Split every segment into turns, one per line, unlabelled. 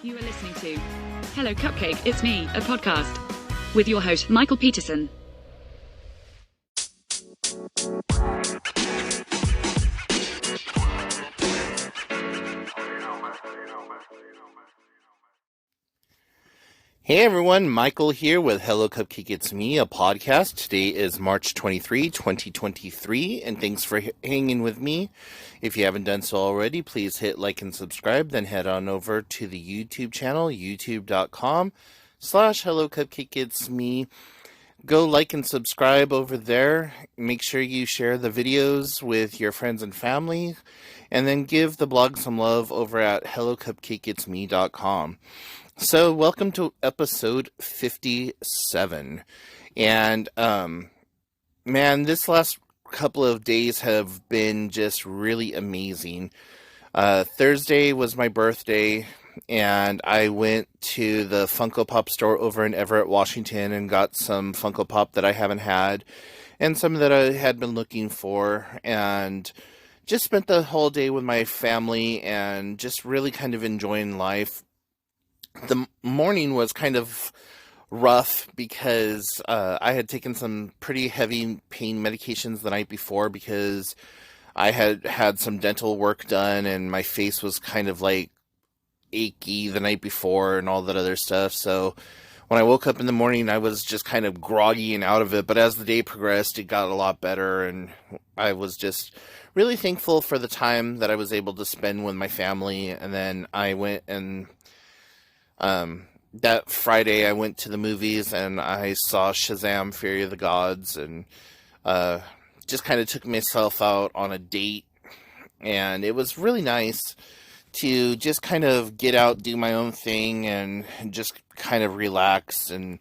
You are listening to Hello Cupcake, It's Me, a podcast with your host, Michael Peterson.
Hey everyone, Michael here with Hello Cupcake, It's Me, a podcast. Today is March 23, 2023, and thanks for hanging with me. If you haven't done so already, please hit like and subscribe, then head on over to the YouTube channel, youtube.com/Hello Cupcake, It's Me. Go like and subscribe over there. Make sure you share the videos with your friends and family, and then give the blog some love over at hellocupcakeitsme.com. So, welcome to episode 57. And, man, this last couple of days have been just really amazing. Thursday was my birthday, and I went to the Funko Pop store over in Everett, Washington, and got some Funko Pop that I haven't had, and some that I had been looking for, and just spent the whole day with my family, and just really kind of enjoying life. The morning was kind of rough because I had taken some pretty heavy pain medications the night before because I had had some dental work done and my face was kind of like achy the night before and all that other stuff. So when I woke up in the morning, I was just kind of groggy and out of it. But as the day progressed, it got a lot better, and I was just really thankful for the time that I was able to spend with my family. And then I went and that Friday I went to the movies and I saw Shazam! Fury of the Gods, and just kind of took myself out on a date, and it was really nice to just kind of get out, do my own thing, and just kind of relax and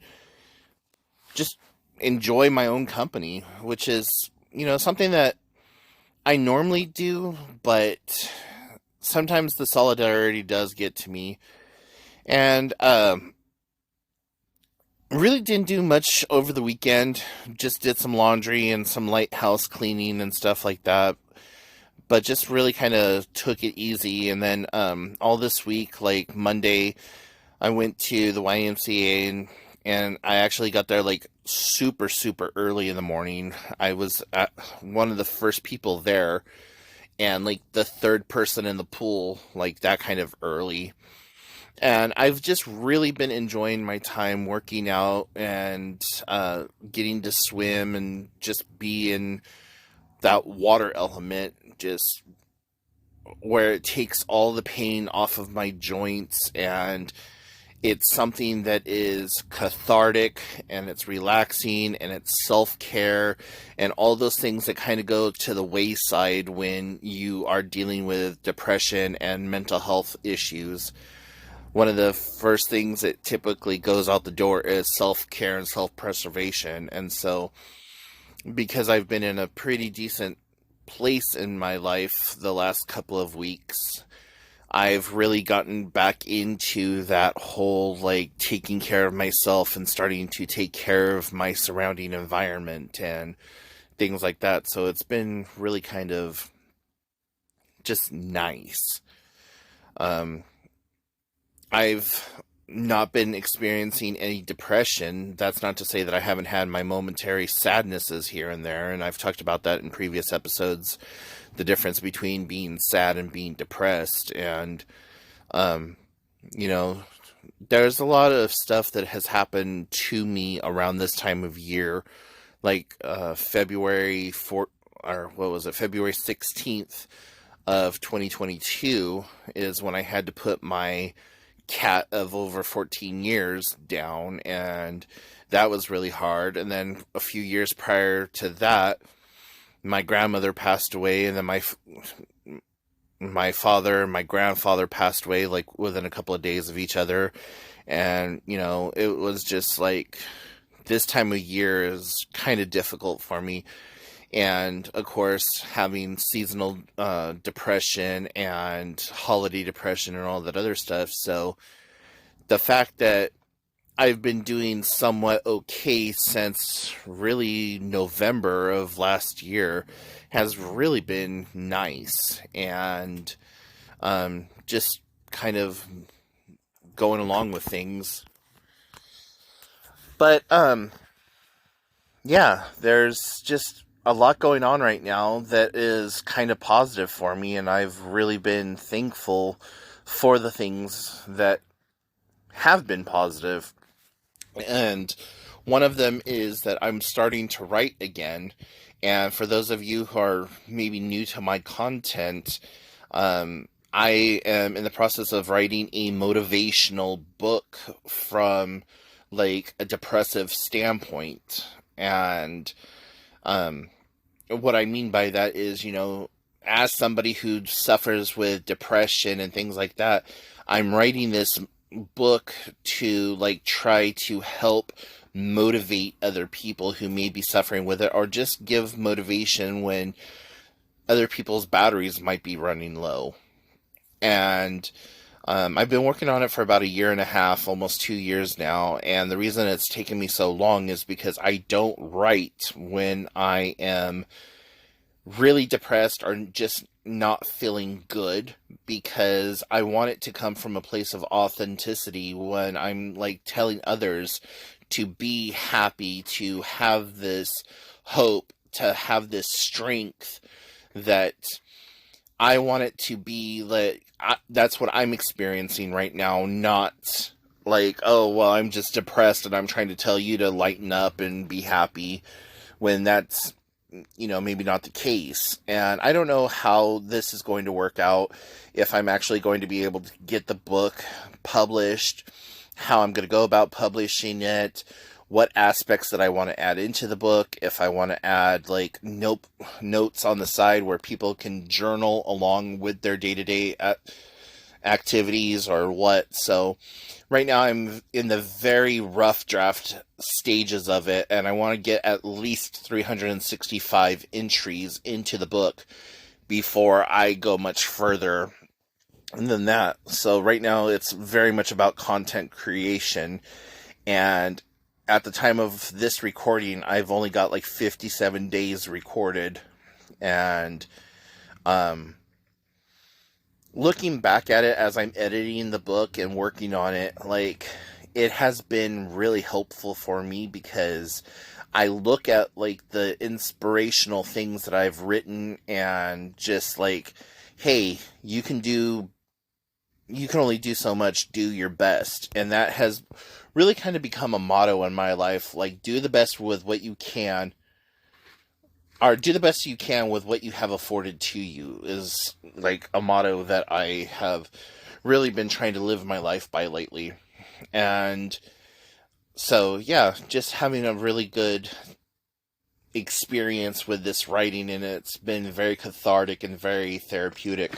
just enjoy my own company, which is, something that I normally do, but sometimes the solidarity does get to me. And really didn't do much over the weekend. Just did some laundry and some light house cleaning and stuff like that. But just really kind of took it easy. And then all this week, like Monday, I went to the YMCA and I actually got there like super, super early in the morning. I was one of the first people there and like the third person in the pool, like that kind of early. And I've just really been enjoying my time working out and getting to swim and just be in that water element, just where it takes all the pain off of my joints, and it's something that is cathartic and it's relaxing and it's self-care and all those things that kind of go to the wayside when you are dealing with depression and mental health issues. One of the first things that typically goes out the door is self-care and self-preservation. And so, because I've been in a pretty decent place in my life the last couple of weeks, I've really gotten back into that whole, like, taking care of myself and starting to take care of my surrounding environment and things like that. So it's been really kind of just nice. I've not been experiencing any depression. That's not to say that I haven't had my momentary sadnesses here and there, and I've talked about that in previous episodes, the difference between being sad and being depressed. And, there's a lot of stuff that has happened to me around this time of year, like February 16th of 2022 is when I had to put my cat of over 14 years down, and that was really hard. And then a few years prior to that, my grandmother passed away, and then my father and my grandfather passed away like within a couple of days of each other. And it was just like, this time of year is kind of difficult for me. And of course, having seasonal depression and holiday depression and all that other stuff. So the fact that I've been doing somewhat okay since really November of last year has really been nice. And just kind of going along with things. But, yeah, there's just a lot going on right now that is kind of positive for me, and I've really been thankful for the things that have been positive. And one of them is that I'm starting to write again. And for those of you who are maybe new to my content, I am in the process of writing a motivational book from like a depressive standpoint. And what I mean by that is, as somebody who suffers with depression and things like that, I'm writing this book to like try to help motivate other people who may be suffering with it, or just give motivation when other people's batteries might be running low. And I've been working on it for about 1.5 years, almost 2 years now, and the reason it's taken me so long is because I don't write when I am really depressed or just not feeling good, because I want it to come from a place of authenticity when I'm like telling others to be happy, to have this hope, to have this strength, that I want it to be like, that's what I'm experiencing right now, not like, oh, well, I'm just depressed and I'm trying to tell you to lighten up and be happy, when that's, maybe not the case. And I don't know how this is going to work out, if I'm actually going to be able to get the book published, how I'm going to go about publishing it, what aspects that I want to add into the book, if I want to add like notes on the side where people can journal along with their day-to-day activities or what. So right now I'm in the very rough draft stages of it, and I want to get at least 365 entries into the book before I go much further than that. So right now it's very much about content creation, and at the time of this recording, I've only got like 57 days recorded, and looking back at it as I'm editing the book and working on it, like, it has been really helpful for me, because I look at like the inspirational things that I've written and just like, hey, you can only do so much, do your best. And that has really kind of become a motto in my life, like, do the best with what you can, or do the best you can with what you have afforded to you, is like a motto that I have really been trying to live my life by lately. And so, yeah, just having a really good experience with this writing, and it's been very cathartic and very therapeutic.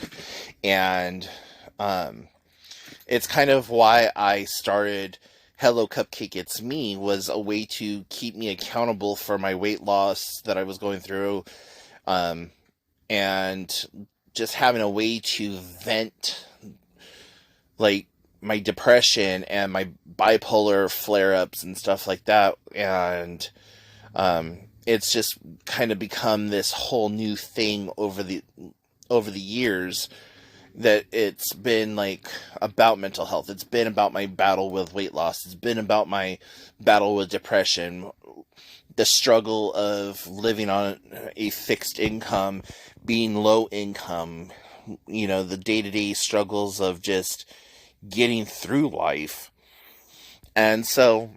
And it's kind of why I started Hello Cupcake, It's Me, was a way to keep me accountable for my weight loss that I was going through, and just having a way to vent like my depression and my bipolar flare-ups and stuff like that. And it's just kind of become this whole new thing over the years, that it's been like about mental health. It's been about my battle with weight loss. It's been about my battle with depression, the struggle of living on a fixed income, being low income, the day-to-day struggles of just getting through life. And so,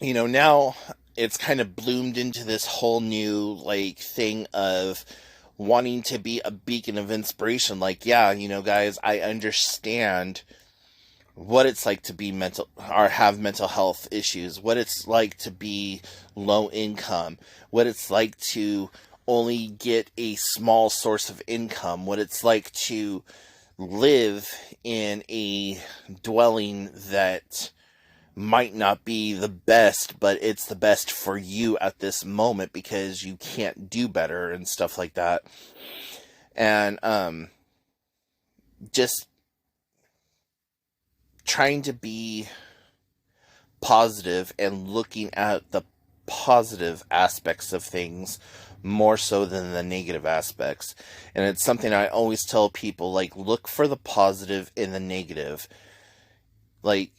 now it's kind of bloomed into this whole new like thing of wanting to be a beacon of inspiration. Like, yeah, guys, I understand what it's like to be mental, or have mental health issues, what it's like to be low income, what it's like to only get a small source of income, what it's like to live in a dwelling that might not be the best, but it's the best for you at this moment because you can't do better and stuff like that. And just trying to be positive and looking at the positive aspects of things more so than the negative aspects. And it's something I always tell people, like, look for the positive in the negative. Like,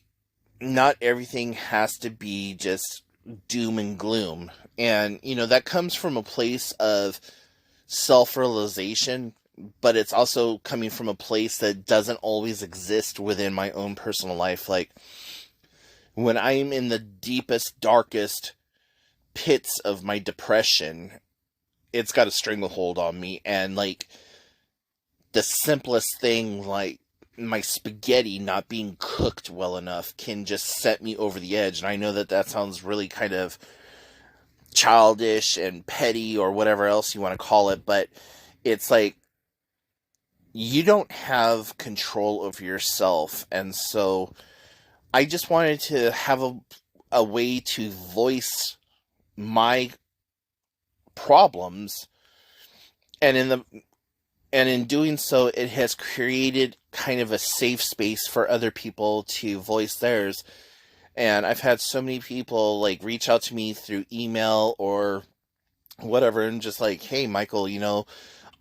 not everything has to be just doom and gloom. And, that comes from a place of self-realization, but it's also coming from a place that doesn't always exist within my own personal life. Like, when I'm in the deepest, darkest pits of my depression, it's got a stranglehold on me, and, like, the simplest thing, like my spaghetti not being cooked well enough, can just set me over the edge. And I know that sounds really kind of childish and petty or whatever else you want to call it, but it's like, you don't have control over yourself. And so I just wanted to have a way to voice my problems, and in doing so, it has created kind of a safe space for other people to voice theirs. And I've had so many people, like, reach out to me through email or whatever, and just like, hey, Michael,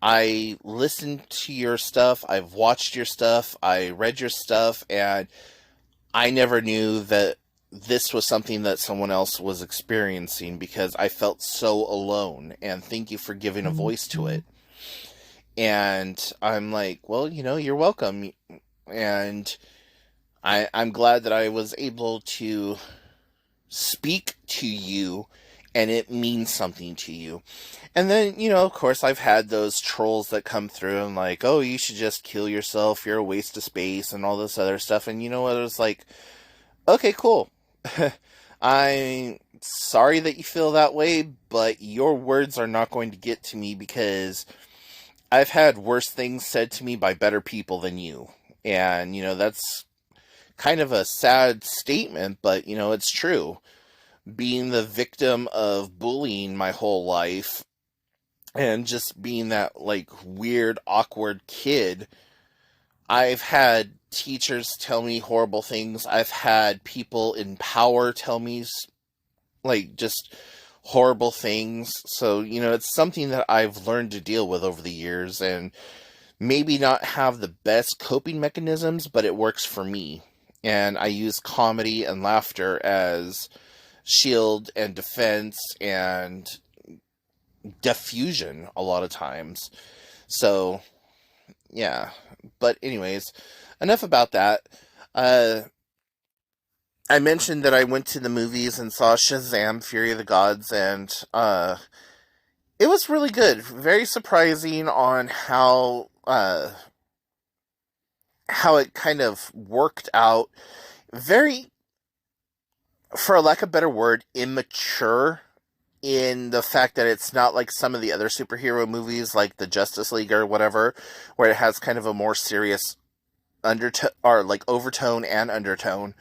I listened to your stuff, I've watched your stuff, I read your stuff, and I never knew that this was something that someone else was experiencing, because I felt so alone, and thank you for giving a voice to it. And I'm like, well, you're welcome. And I'm glad that I was able to speak to you, and it means something to you. And then, of course, I've had those trolls that come through and like, oh, you should just kill yourself, you're a waste of space, and all this other stuff. And you know what? It was like, okay, cool. I'm sorry that you feel that way, but your words are not going to get to me, because I've had worse things said to me by better people than you. And, that's kind of a sad statement, but, it's true. Being the victim of bullying my whole life, and just being that, like, weird, awkward kid, I've had teachers tell me horrible things. I've had people in power tell me, like, just horrible things. So, it's something that I've learned to deal with over the years, and maybe not have the best coping mechanisms, but it works for me. And I use comedy and laughter as shield and defense and diffusion a lot of times. So, yeah. But anyways, enough about that. I mentioned that I went to the movies and saw Shazam! Fury of the Gods, and it was really good. Very surprising on how it kind of worked out. Very, for lack of a better word, immature, in the fact that it's not like some of the other superhero movies, like the Justice League or whatever, where it has kind of a more serious undertone, or like overtone and undertone.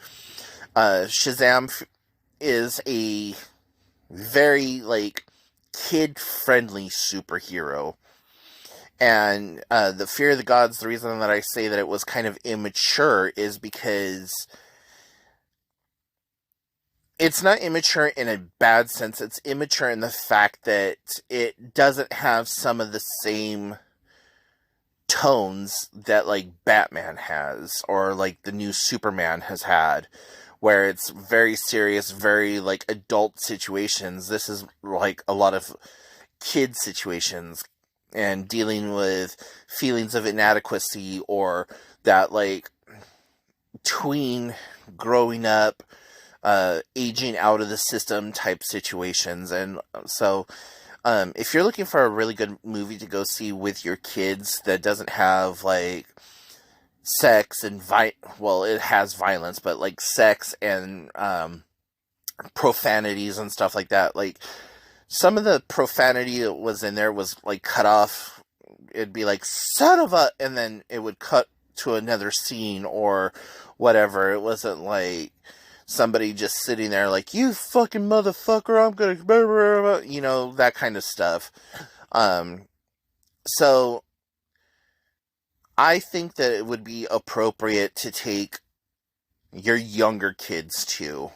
Shazam is a very, like, kid-friendly superhero. And the Fear of the Gods, the reason that I say that it was kind of immature is because it's not immature in a bad sense. It's immature in the fact that it doesn't have some of the same tones that, like, Batman has, or like the new Superman has had, where it's very serious, very, like, adult situations. This is like a lot of kid situations, and dealing with feelings of inadequacy, or that, like, tween growing up, aging out of the system type situations. And so, if you're looking for a really good movie to go see with your kids that doesn't have, like, sex and well, it has violence, but, like, sex and profanities and stuff like that, like, some of the profanity that was in there was, like, cut off. It'd be like, son of a, and then it would cut to another scene or whatever. It wasn't like somebody just sitting there like, you fucking motherfucker, I'm gonna, blah, blah, blah, that kind of stuff. So I think that it would be appropriate to take your younger kids to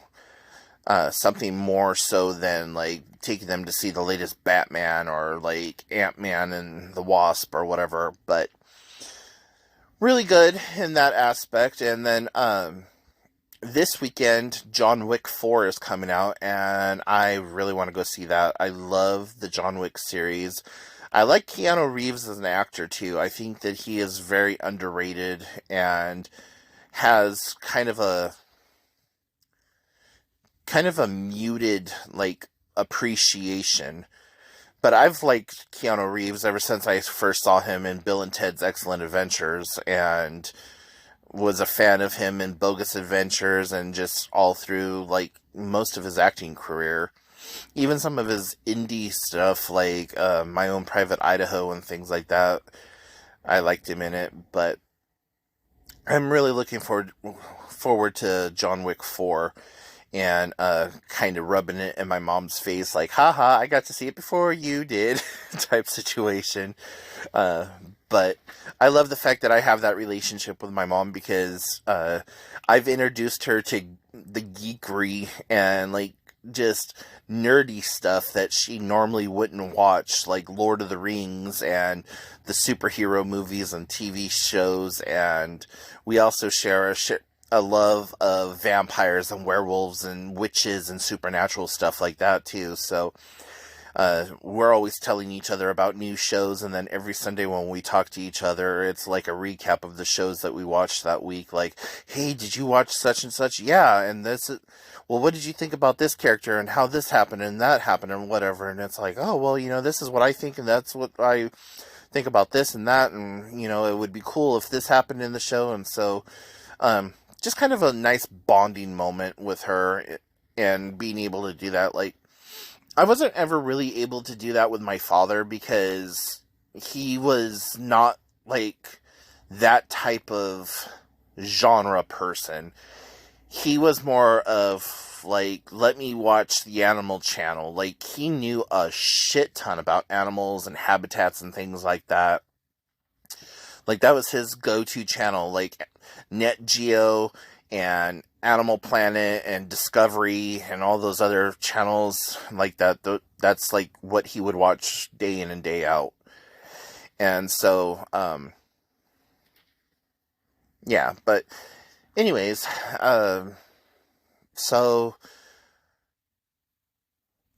something more so than, like, taking them to see the latest Batman or, like, Ant-Man and the Wasp or whatever. But really good in that aspect. And then this weekend, John Wick 4 is coming out, and I really want to go see that. I love the John Wick series. I like Keanu Reeves as an actor, too. I think that he is very underrated and has kind of a muted, like, appreciation. But I've liked Keanu Reeves ever since I first saw him in Bill and Ted's Excellent Adventures, and was a fan of him in Bogus Adventures and just all through, like, most of his acting career. Even some of his indie stuff, like My Own Private Idaho and things like that, I liked him in it. But I'm really looking forward to John Wick 4 and kind of rubbing it in my mom's face like, haha, I got to see it before you did type situation. But I love the fact that I have that relationship with my mom because I've introduced her to the geekery and, like, just nerdy stuff that she normally wouldn't watch, like Lord of the Rings and the superhero movies and TV shows. And we also share a love of vampires and werewolves and witches and supernatural stuff like that too. So we're always telling each other about new shows, and then every Sunday when we talk to each other, it's like a recap of the shows that we watched that week. Like, hey, did you watch such and such? Yeah, and well, what did you think about this character and how this happened and that happened and whatever? And it's like, oh, well, this is what I think, and that's what I think about this and that, and, it would be cool if this happened in the show. And so, just kind of a nice bonding moment with her and being able to do that. Like, I wasn't ever really able to do that with my father because he was not, like, that type of genre person. He was more of, like, let me watch the Animal Channel. Like, he knew a shit ton about animals and habitats and things like that. Like, that was his go-to channel. Like, Net Geo and Animal Planet and Discovery and all those other channels like that. That's, like, what he would watch day in and day out. And so, yeah, but anyways, so,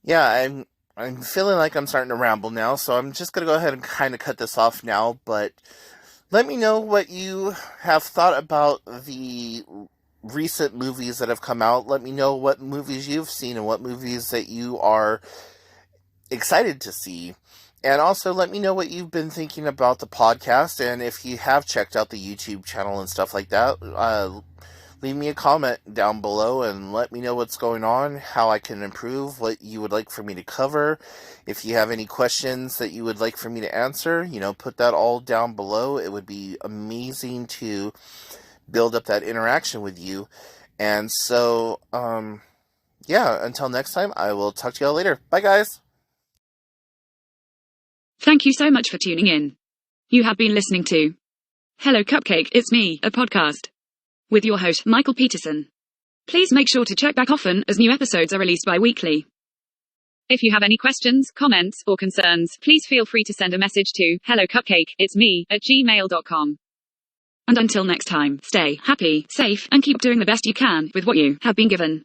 yeah, I'm feeling like I'm starting to ramble now, so I'm just going to go ahead and kind of cut this off now, but let me know what you have thought about the recent movies that have come out. Let me know what movies you've seen and what movies that you are excited to see. And also let me know what you've been thinking about the podcast, and if you have checked out the YouTube channel and stuff like that, leave me a comment down below and let me know what's going on, how I can improve, what you would like for me to cover. If you have any questions that you would like for me to answer, put that all down below. It would be amazing to build up that interaction with you. And so, yeah, until next time, I will talk to y'all later. Bye, guys.
Thank you so much for tuning in. You have been listening to Hello Cupcake, It's Me, a podcast with your host, Michael Peterson. Please make sure to check back often as new episodes are released bi-weekly. If you have any questions, comments, or concerns, please feel free to send a message to hellocupcakeitsme@gmail.com. And until next time, stay happy, safe, and keep doing the best you can with what you have been given.